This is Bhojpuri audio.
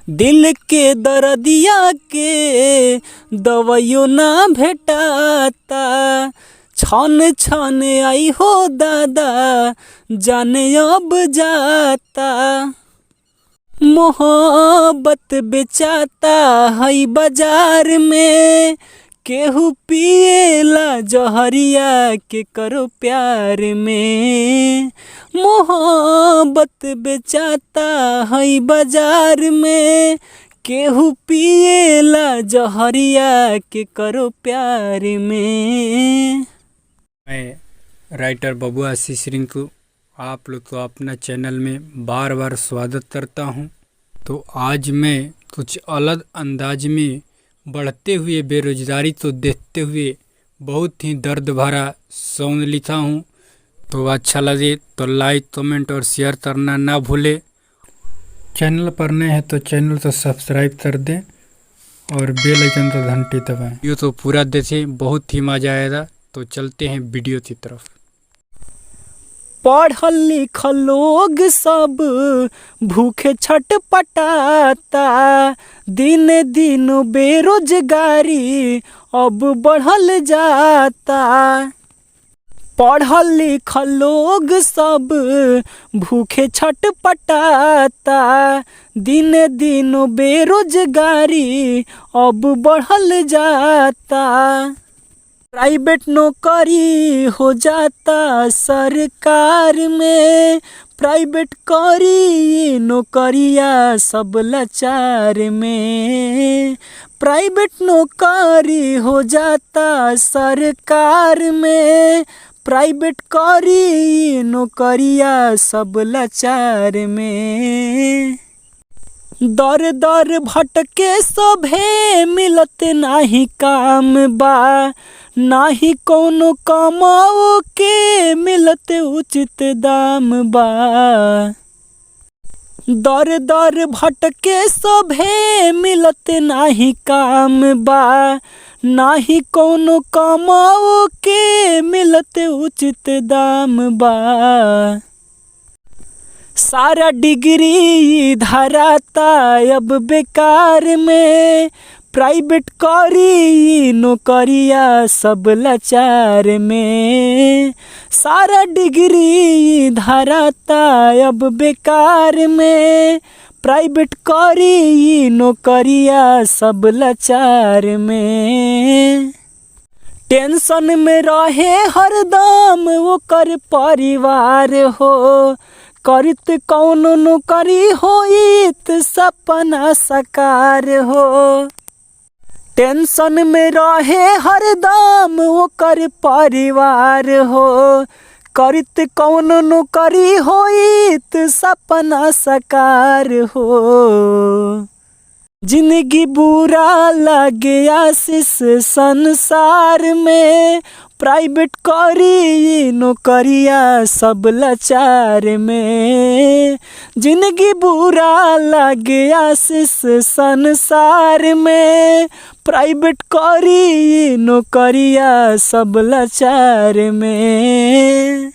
दिल के दर्दिया के दवाइयो ना भेटाता। छन छन आई हो दादा जाने अब जाता। मोहब्बत बेचाता है बाजार में, केहू पिएला जहरिया के करो प्यार में। मोहब्बत बेचाता है बाजार में, केहू पिएला जहरिया के करो प्यार में। मैं राइटर बबुआ आशीष रिंकू आप लोग को अपना चैनल में बार बार स्वागत करता हूं। तो आज मैं कुछ अलग अंदाज में बढ़ते हुए बेरोजगारी को देखते हुए बहुत ही दर्द भरा सॉन्ग लिखा हूं। तो अच्छा लगे तो लाइक कमेंट और शेयर करना ना भूले। चैनल पर नए हैं तो चैनल को सब्सक्राइब कर दें और बेल आइकन को घंटी दबाएं। वीडियो तो पूरा देखें, बहुत ही मज़ा आएगा। तो चलते हैं वीडियो की तरफ। पढ़ल लिखल लोग सब भूखे छटपटाता। दिन दिन बेरोजगारी अब बढ़ल जाता। पढ़ल लिखल लोग सब भूखे छटपटाता। दिन दिन बेरोजगारी अब बढ़ल जाता। प्राइवेट नौकरी हो जाता सरकार में, प्राइवेट करी नौकरिया सब लाचार में। प्राइवेट नौकरी हो जाता सरकार में, प्राइवेट करी नौकरिया सब लाचार में। दर दर भटके सभे मिलत नाही काम बा, नाही कोनो कमाओ के मिलत उचित दाम बा। दर दर भटके सभे मिलत नाही काम बा, नाही कोनो कमाओ के मिलत उचित दाम बा। सारा डिग्री धराता अब बेकार में, प्राइवेट करी नौकरिया सब लाचार में। सारा डिग्री धराता अब बेकार में, प्राइवेट करी नौकरिया सब लाचार में। टेंशन में रहे हरदम ओकर परिवार हो, करित कौन नौकरी होइत सपना साकार हो। टेंशन में रहे हरदम ओकर परिवार हो, करित कौन नौकरी होइत सपना साकार हो। जिंदगी बुरा लगे आशीष संसार में, प्राइवेट करी नौकरिया सब लाचार में। जिंदगी बुरा लगे आशीष संसार में, प्राइवेट करी नौकरिया सब लाचार में।